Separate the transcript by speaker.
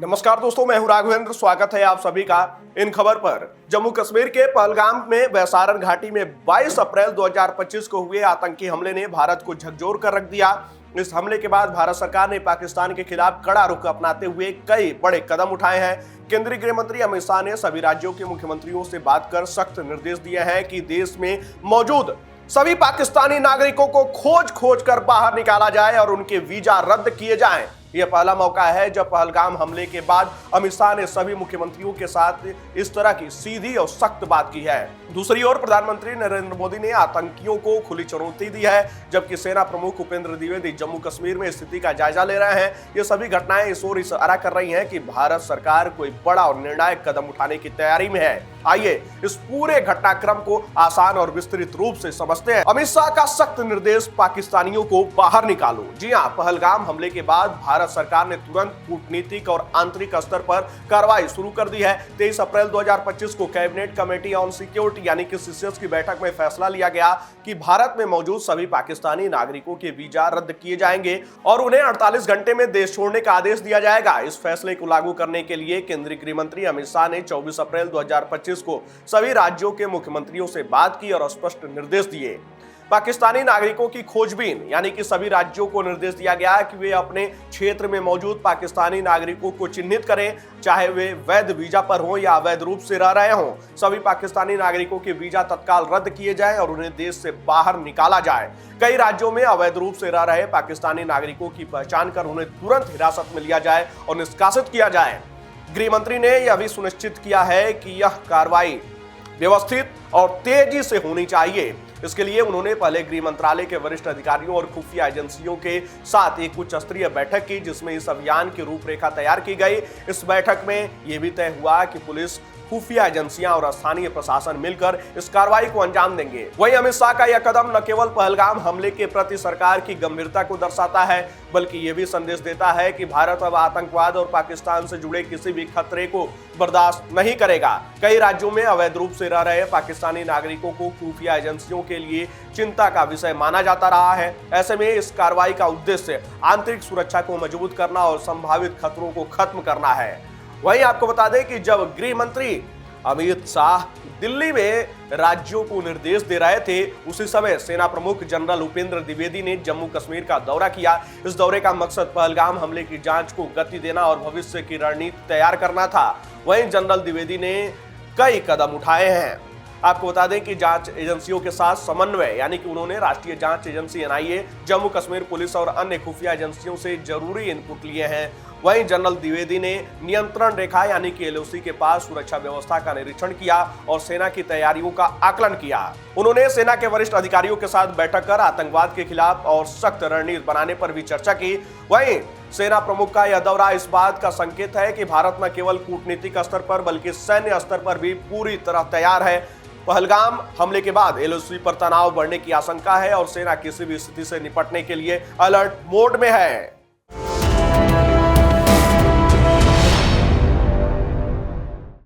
Speaker 1: नमस्कार दोस्तों, मैं हूं राघवेंद्र। स्वागत है आप सभी का इन खबर पर। जम्मू कश्मीर के पहलगाम में वैसारन घाटी में 22 अप्रैल 2025 को हुए आतंकी हमले ने भारत को झकझोर कर रख दिया। इस हमले के बाद भारत सरकार ने पाकिस्तान के खिलाफ कड़ा रुख अपनाते हुए कई बड़े कदम उठाए हैं। केंद्रीय गृह मंत्री अमित शाह ने सभी राज्यों के मुख्यमंत्रियों से बात कर सख्त निर्देश दिए हैं कि देश में मौजूद सभी पाकिस्तानी नागरिकों को खोज कर बाहर निकाला जाए और उनके वीजा रद्द किए जाएं। यह पहला मौका है जब पहलगाम हमले के बाद अमित शाह ने सभी मुख्यमंत्रियों के साथ इस तरह की सीधी और सख्त बात की है। दूसरी ओर प्रधानमंत्री नरेंद्र मोदी ने आतंकियों को खुली चुनौती दी है, जबकि सेना प्रमुख उपेंद्र द्विवेदी जम्मू कश्मीर में स्थिति का जायजा ले रहे हैं। ये सभी घटनाएं इस ओर इशारा कर रही हैं कि भारत सरकार कोई बड़ा और निर्णायक कदम उठाने की तैयारी में है। आइए इस पूरे घटनाक्रम को आसान और विस्तृत रूप से समझते हैं। अमित शाह का सख्त निर्देश, पाकिस्तानियों को बाहर निकालो। जी हां, पहलगाम हमले के बाद भारत सरकार ने तुरंत कूटनीतिक और आंतरिक स्तर पर कार्रवाई शुरू कर दी है। 23 अप्रैल 2025 को कैबिनेट कमेटी ऑन सिक्योरिटी यानी कि सीसीएस की बैठक में फैसला लिया गया कि भारत में मौजूद सभी पाकिस्तानी नागरिकों के वीजा रद्द किए जाएंगे और उन्हें 48 घंटे में देश छोड़ने का आदेश दिया जाएगा। इस फैसले को लागू करने के लिए केंद्रीय गृह मंत्री अमित शाह ने 24 अप्रैल 2025 को सभी राज्यों के मुख्यमंत्रियों से बात की और स्पष्ट निर्देश दिए। पाकिस्तानी नागरिकों की खोजबीन यानी कि सभी राज्यों को निर्देश दिया गया कि वे अपने क्षेत्र में मौजूद पाकिस्तानी नागरिकों को चिन्हित करें, चाहे वे वैध वीजा पर हों या अवैध रूप से रह रहे हों। सभी पाकिस्तानी नागरिकों के वीजा तत्काल रद्द किए जाएं और उन्हें देश से बाहर निकाला जाए। कई राज्यों में अवैध रूप से रह रहे पाकिस्तानी नागरिकों की पहचान कर उन्हें तुरंत हिरासत में लिया जाए और निष्कासित किया जाए। गृह मंत्री ने यह भी सुनिश्चित किया है कि यह कार्रवाई व्यवस्थित और तेजी से होनी चाहिए। इसके लिए उन्होंने पहले गृह मंत्रालय के वरिष्ठ अधिकारियों और खुफिया एजेंसियों के साथ एक उच्च स्तरीय बैठक की, जिसमें इस अभियान की रूपरेखा तैयार की गई। इस बैठक में यह भी तय हुआ कि पुलिस, खुफिया एजेंसियां और स्थानीय प्रशासन मिलकर इस कार्रवाई को अंजाम देंगे। वहीं अमित शाह का यह कदम न केवल पहलगाम हमले के प्रति सरकार की गंभीरता को दर्शाता है, बल्कि यह भी संदेश देता है कि भारत अब आतंकवाद और पाकिस्तान से जुड़े किसी भी खतरे को बर्दाश्त नहीं करेगा। कई राज्यों में अवैध रूप से रह रहे पाकिस्तानी नागरिकों को खुफिया एजेंसियों के लिए चिंता का विषय माना जाता रहा है। ऐसे में इस कार्रवाई का उद्देश्य आंतरिक सुरक्षा को मजबूत करना और संभावित खतरों को खत्म करना है। वहीं आपको बता दें कि जब गृह मंत्री अमित शाह दिल्ली में राज्यों को निर्देश दे रहे थे, उसी समय सेना प्रमुख जनरल उपेंद्र द्विवेदी ने जम्मू कश्मीर का दौरा किया। इस दौरे का मकसद पहलगाम हमले की जांच को गति देना और भविष्य की रणनीति तैयार करना था। वहीं जनरल द्विवेदी ने कई कदम उठाए हैं। आपको बता दें कि जांच एजेंसियों के साथ समन्वय यानी कि उन्होंने राष्ट्रीय जांच agency NIA, Jammu Kashmir police और अन्य खुफिया एजेंसियों से जरूरी इनपुट लिए हैं। वहीं जनरल द्विवेदी ने नियंत्रण रेखा यानी कि एलओसी के पास सुरक्षा व्यवस्था का निरीक्षण किया और सेना की तैयारियों का आकलन किया। उन्होंने सेना के वरिष्ठ अधिकारियों के साथ बैठक कर आतंकवाद के खिलाफ और सख्त रणनीति बनाने पर भी चर्चा की। वहीं सेना प्रमुख का यह दौरा इस बात का संकेत है कि भारत न केवल कूटनीतिक स्तर पर बल्कि सैन्य स्तर पर भी पूरी तरह तैयार है। पहलगाम हमले के बाद एलओसी पर तनाव बढ़ने की आशंका है और सेना किसी भी स्थिति से निपटने के लिए अलर्ट मोड में है।